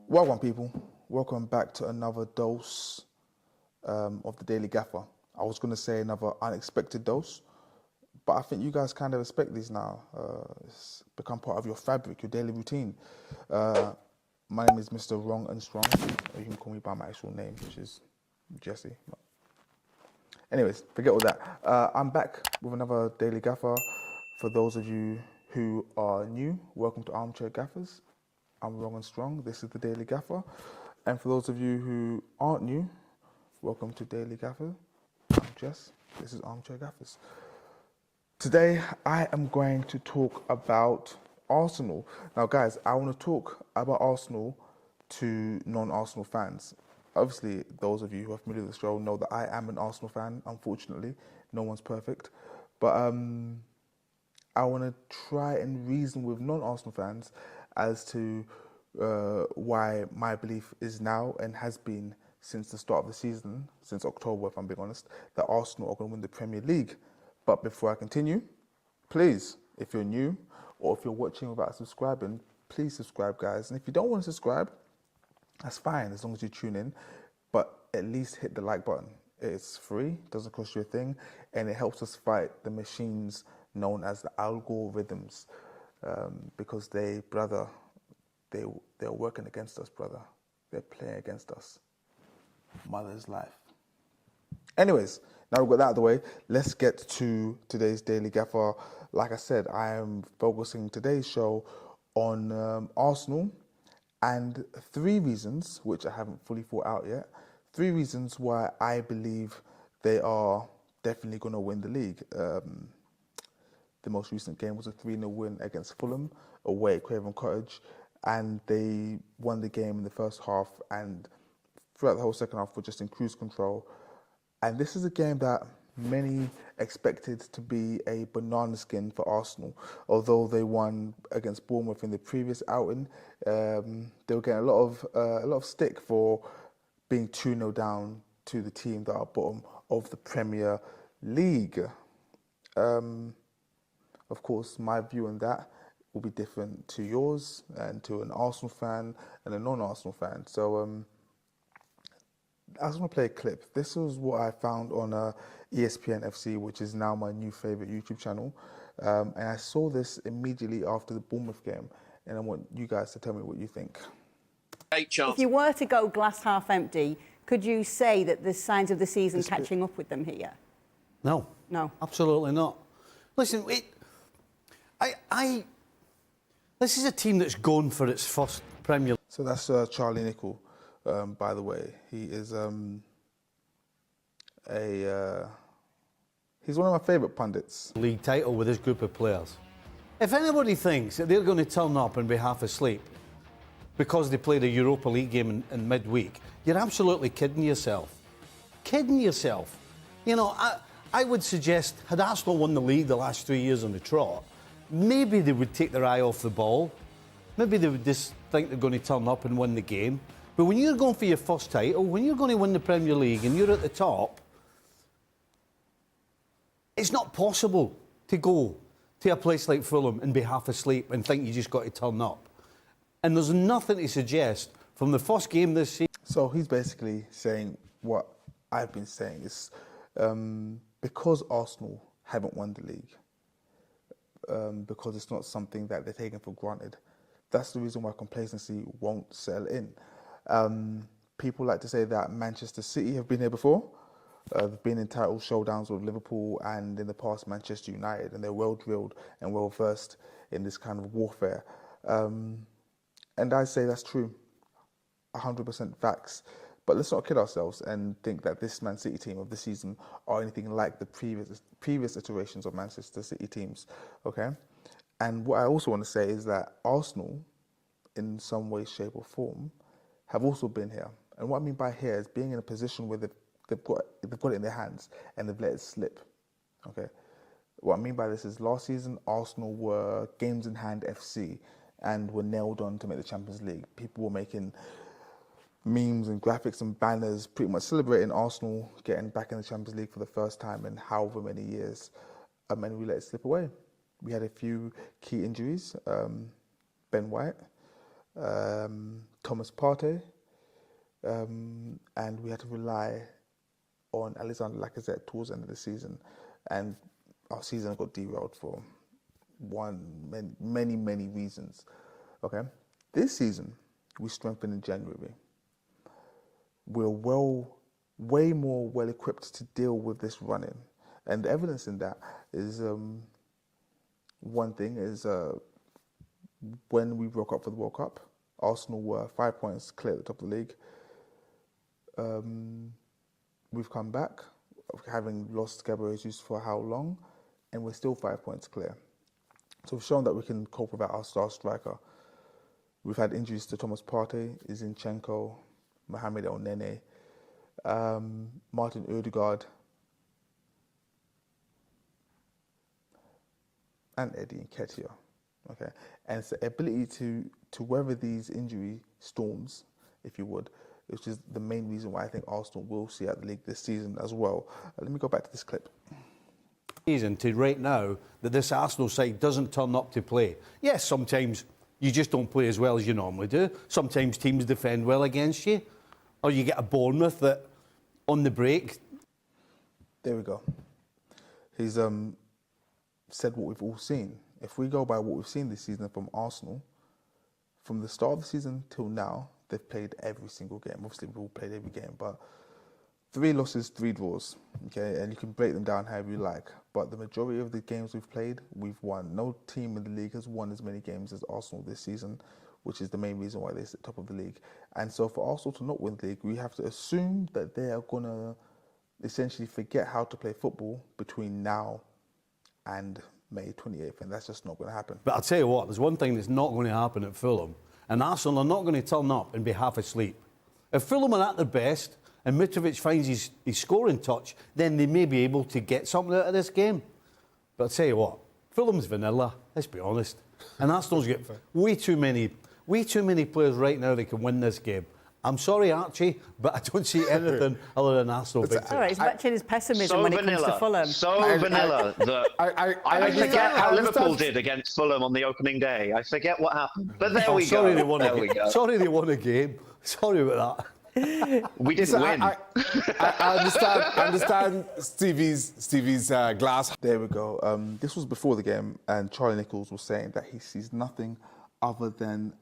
Welcome, people. Welcome back to another dose of the Daily Gaffer. I was going to say another unexpected dose, but I think you guys kind of expect these now. It's become part of your fabric, your daily routine. My name is Mr. Wrong and Strong. Or you can call me by my actual name, which is Jesse. Anyways, forget all that. I'm back with another Daily Gaffer. For those of you who are new, welcome to Armchair Gaffers. I'm Wrong and Strong. This is the Daily Gaffer. And for those of you who aren't new, welcome to Daily Gaffer. I'm Jess. This is Armchair Gaffers. Today, I am going to talk about Arsenal. Now, guys, I want to talk about Arsenal to non-Arsenal fans. Obviously, those of you who are familiar with the show know that I am an Arsenal fan, unfortunately. No one's perfect. But I want to try and reason with non-Arsenal fans as to why my belief is now and has been since the start of the season, since October, if I'm being honest, that Arsenal are going to win the Premier League. But before I continue, please, if you're new or if you're watching without subscribing, please subscribe, guys. And if you don't want to subscribe, that's fine, as long as you tune in. But at least hit the like button. It's free, doesn't cost you a thing, and it helps us fight the machines known as the algorithms. Because they're working against us, brother. They're playing against us. Mother's life. Anyways, now we've got that out of the way, let's get to today's Daily Gaffer. Like I said, I am focusing today's show on Arsenal and 3 reasons, which I haven't fully thought out yet, 3 reasons why I believe they are definitely going to win the league. The most recent game was a 3-0 win against Fulham, away at Craven Cottage, and they won the game in the first half, and throughout the whole second half were just in cruise control. And this is a game that many expected to be a banana skin for Arsenal. Although they won against Bournemouth in the previous outing, they were getting a lot of stick for being 2-0 down to the team that are bottom of the Premier League. Of course, my view on that will be different to yours and to an Arsenal fan and a non-Arsenal fan. So I was going to play a clip. This was what I found on ESPN FC, which is now my new favourite YouTube channel. And I saw this immediately after the Bournemouth game. And I want you guys to tell me what you think. If you were to go glass half empty, could you say that there's signs of the season catching up with them here? No. No. Absolutely not. Listen, this is a team that's going for its first Premier League. So that's Charlie Nickel, by the way. He is he's one of my favourite pundits. League title with this group of players. If anybody thinks that they're going to turn up and be half asleep because they played a Europa League game in midweek, you're absolutely kidding yourself. Kidding yourself. You know, I would suggest, had Arsenal won the league the last 3 years on the trot, maybe they would take their eye off the ball. Maybe they would just think they're going to turn up and win the game. But when you're going for your first title, when you're going to win the Premier League and you're at the top, it's not possible to go to a place like Fulham and be half asleep and think you just got to turn up. And there's nothing to suggest from the first game this season. So he's basically saying what I've been saying is because Arsenal haven't won the league, because it's not something that they're taking for granted. That's the reason why complacency won't settle in. People like to say that Manchester City have been here before. They've been in title showdowns with Liverpool and in the past Manchester United, and they're well drilled and well versed in this kind of warfare. And I say that's true, 100% facts. But let's not kid ourselves and think that this Man City team of the season are anything like the previous iterations of Manchester City teams, okay? And what I also want to say is that Arsenal, in some way, shape or form, have also been here. And what I mean by here is being in a position where they've got it in their hands and they've let it slip, okay? What I mean by this is last season, Arsenal were games in hand FC and were nailed on to make the Champions League. People were making memes and graphics and banners pretty much celebrating Arsenal getting back in the Champions League for the first time in however many years, and we let it slip away. We had a few key injuries. Ben White, Thomas Partey, and we had to rely on Alexander Lacazette towards the end of the season, and our season got derailed for many reasons. Okay, this season we strengthened in January. We're way more well equipped to deal with this run-in, and the evidence in that is one thing is when we broke up for the World Cup, Arsenal were 5 points clear at the top of the league. We've come back, having lost Gabriel Jesus for how long, and we're still 5 points clear. So we've shown that we can cope without our star striker. We've had injuries to Thomas Partey, Zinchenko, Mohamed El Nene, Martin Odegaard, and Eddie Nketiah. Okay, and it's the ability to weather these injury storms, if you would, which is the main reason why I think Arsenal will see out the league this season as well. Let me go back to this clip. Season to right now that this Arsenal side doesn't turn up to play. Yes, sometimes you just don't play as well as you normally do. Sometimes teams defend well against you, or you get a Bournemouth that on the break. There we go. He's said what we've all seen. If we go by what we've seen this season from Arsenal, from the start of the season till now, they've played every single game. Obviously, we've all played every game, but 3 losses, 3 draws. Okay, and you can break them down however you like. But the majority of the games we've played, we've won. No team in the league has won as many games as Arsenal this season, which is the main reason why they're at the top of the league. And so for Arsenal to not win the league, we have to assume that they are going to essentially forget how to play football between now and May 28th, and that's just not going to happen. But I'll tell you what, there's one thing that's not going to happen at Fulham, and Arsenal are not going to turn up and be half asleep. If Fulham are at their best and Mitrovic finds his scoring touch, then they may be able to get something out of this game. But I'll tell you what, Fulham's vanilla, let's be honest. And Arsenal's got way too many players right now that can win this game. I'm sorry, Archie, but I don't see anything other than Arsenal victory. All right, he's matching his pessimism when it comes to Fulham. Vanilla that I forget how Liverpool did against Fulham on the opening day. I forget what happened. But there we go. Sorry they won a game. Sorry about that. We didn't win. I understand Stevie's glass. There we go. This was before the game, and Charlie Nichols was saying that he sees nothing other than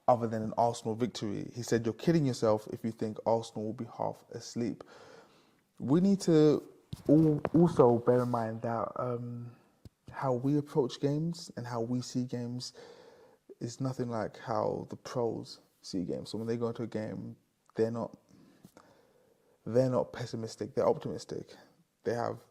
an Arsenal victory. He said, "You're kidding yourself if you think Arsenal will be half asleep." We need to also bear in mind that how we approach games and how we see games is nothing like how the pros see games. So when they go into a game, they're not pessimistic, they're optimistic. They have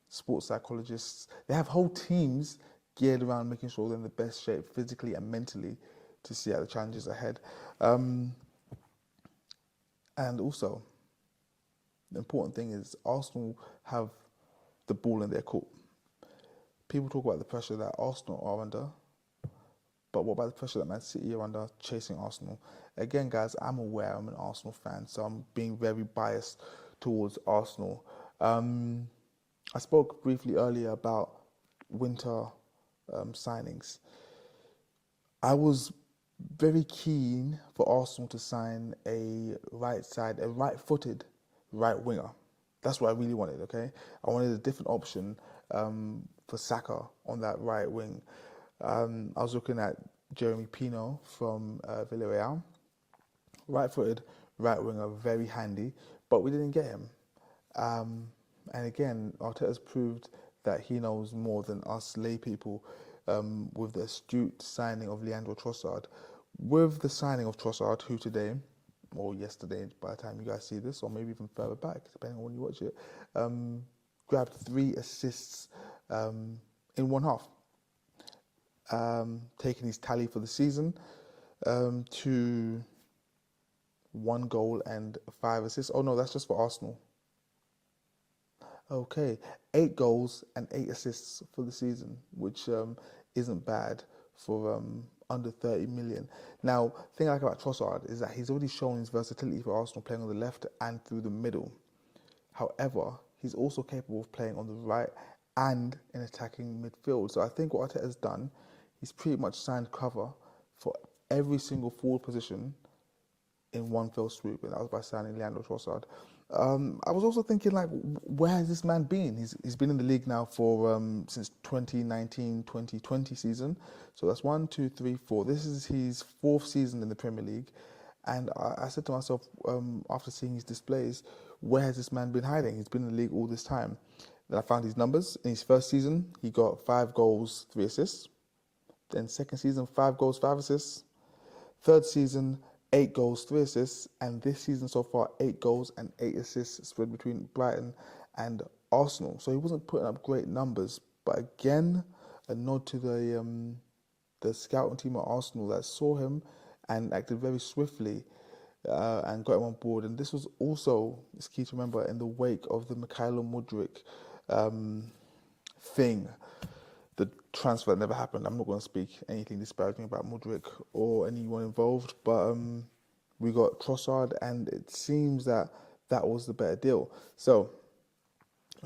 sports psychologists, they have whole teams geared around making sure they're in the best shape physically and mentally to see out the challenges ahead. And also, the important thing is Arsenal have the ball in their court. People talk about the pressure that Arsenal are under, but what about the pressure that Man City are under chasing Arsenal? Again, guys, I'm aware I'm an Arsenal fan, so I'm being very biased towards Arsenal. I spoke briefly earlier about winter signings. I was very keen for Arsenal to sign a right-footed right winger. That's what I really wanted, okay? I wanted a different option for Saka on that right wing. I was looking at Jeremy Pino from Villarreal. Right-footed right winger, very handy, but we didn't get him. And again, Arteta's proved that he knows more than us lay people with the astute signing of Leandro Trossard. With the signing of Trossard, who today, or yesterday by the time you guys see this, or maybe even further back, depending on when you watch it, grabbed 3 assists in one half, taking his tally for the season to 1 goal and 5 assists. Oh no, that's just for Arsenal. Okay, 8 goals and 8 assists for the season, which isn't bad for under 30 million. Now, the thing I like about Trossard is that he's already shown his versatility for Arsenal playing on the left and through the middle. However, he's also capable of playing on the right and in attacking midfield. So I think what Arteta has done, he's pretty much signed cover for every single forward position in one fell swoop, and that was by signing Leandro Trossard. I was also thinking, like, where has this man been? He's been in the league now for since 2019-2020 season. So that's 1, 2, 3, 4. This is his 4th season in the Premier League. And I said to myself, after seeing his displays, where has this man been hiding? He's been in the league all this time. Then I found his numbers. In his first season, he got 5 goals, 3 assists. Then second season, 5 goals, 5 assists. Third season, 8 goals, 3 assists, and this season so far, 8 goals and 8 assists spread between Brighton and Arsenal. So he wasn't putting up great numbers, but again, a nod to the scouting team at Arsenal that saw him and acted very swiftly and got him on board. And this was also, it's key to remember, in the wake of the Mikhailo Mudryk thing. The transfer never happened. I'm not going to speak anything disparaging about Mudryk or anyone involved, but we got Trossard, and it seems that was the better deal. So,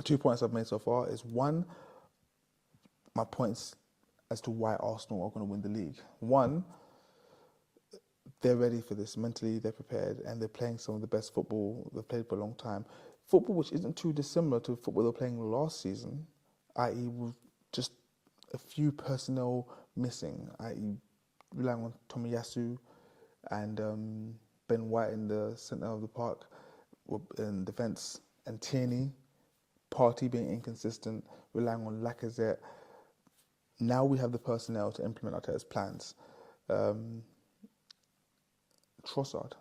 2 points I've made so far is, 1, my points as to why Arsenal are going to win the league. 1, they're ready for this. Mentally, they're prepared, and they're playing some of the best football they've played for a long time. Football which isn't too dissimilar to football they were playing last season, i.e. with just a few personnel missing, i.e. relying on Tomiyasu and Ben White in the centre of the park in defence, and Tierney, Partey being inconsistent, relying on Lacazette. Now we have the personnel to implement Arteta's plans. Trossard,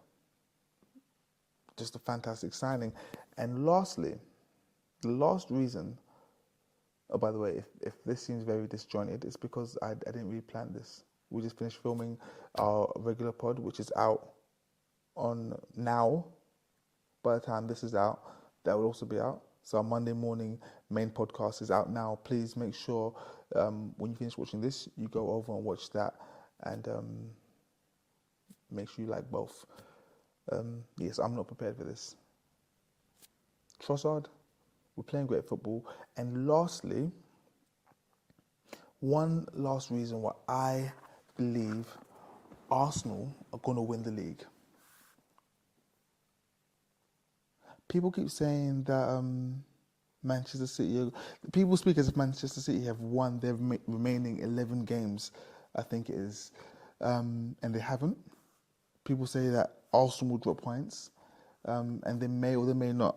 just a fantastic signing. And lastly, the last reason, oh, by the way, if this seems very disjointed, it's because I didn't really plan this. We just finished filming our regular pod, which is out on now. By the time this is out, that will also be out. So our Monday morning main podcast is out now. Please make sure when you finish watching this, you go over and watch that, and make sure you like both. Yes, I'm not prepared for this. Trossard, we're playing great football. And lastly, one last reason why I believe Arsenal are going to win the league. People keep saying that Manchester City, people speak as if Manchester City have won their remaining 11 games, I think it is, and they haven't. People say that Arsenal will drop points, and they may or they may not.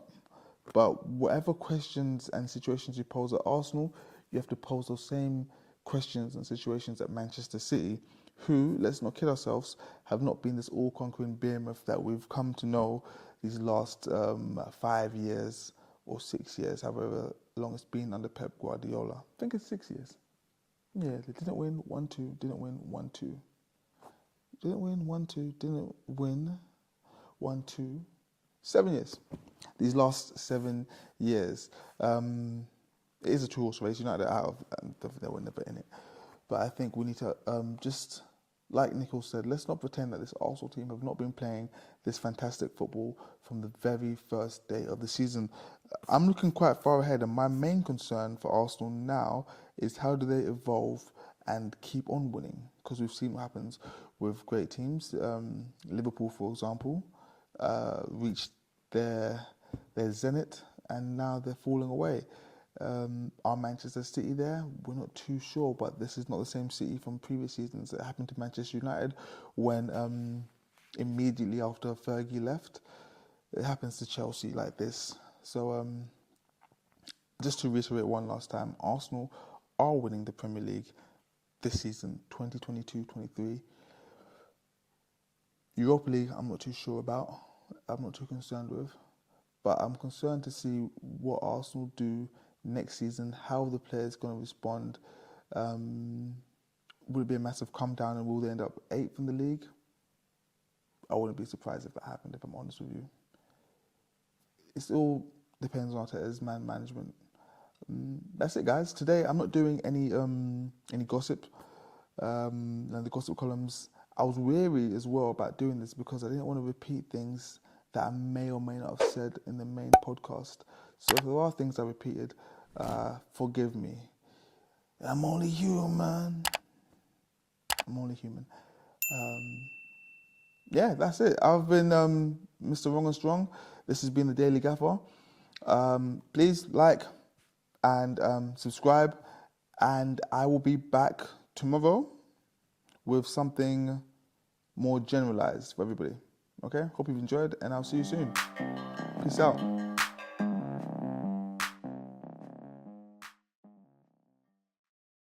But whatever questions and situations you pose at Arsenal, you have to pose those same questions and situations at Manchester City, who, let's not kid ourselves, have not been this all-conquering behemoth that we've come to know these last 5 years or 6 years, however long it's been under Pep Guardiola. I think it's 6 years. Yeah, they didn't win 1-2, didn't win 1-2. Didn't win 1-2, didn't win 1-2. 7 years. These last 7 years. It is a two-horse race. United are out of, they were never in it. But I think we need to just, like Nicole said, let's not pretend that this Arsenal team have not been playing this fantastic football from the very first day of the season. I'm looking quite far ahead, and my main concern for Arsenal now is how do they evolve and keep on winning? Because we've seen what happens with great teams. Liverpool, for example, reached their zenith, and now they're falling away. Are Manchester City there? We're not too sure, but this is not the same City from previous seasons. It happened to Manchester United when immediately after Fergie left. It happens to Chelsea like this. So just to reiterate one last time, Arsenal are winning the Premier League this season, 2022-23. Europa League, I'm not too sure about. I'm not too concerned with. But I'm concerned to see what Arsenal do next season, how the players going to respond. Will it be a massive come down and will they end up 8th in the league? I wouldn't be surprised if that happened, if I'm honest with you. It all depends on Arteta's man management. That's it, guys. Today I'm not doing any gossip, and the gossip columns. I was wary as well about doing this because I didn't want to repeat things that I may or may not have said in the main podcast. So if there are things I repeated, forgive me. I'm only human. I'm only human. Yeah, that's it. I've been Mr. Wrong and Strong. This has been the Daily Gaffer. Please like and subscribe, and I will be back tomorrow with something more generalized for everybody. Okay? Hope you've enjoyed, and I'll see you soon. Peace out.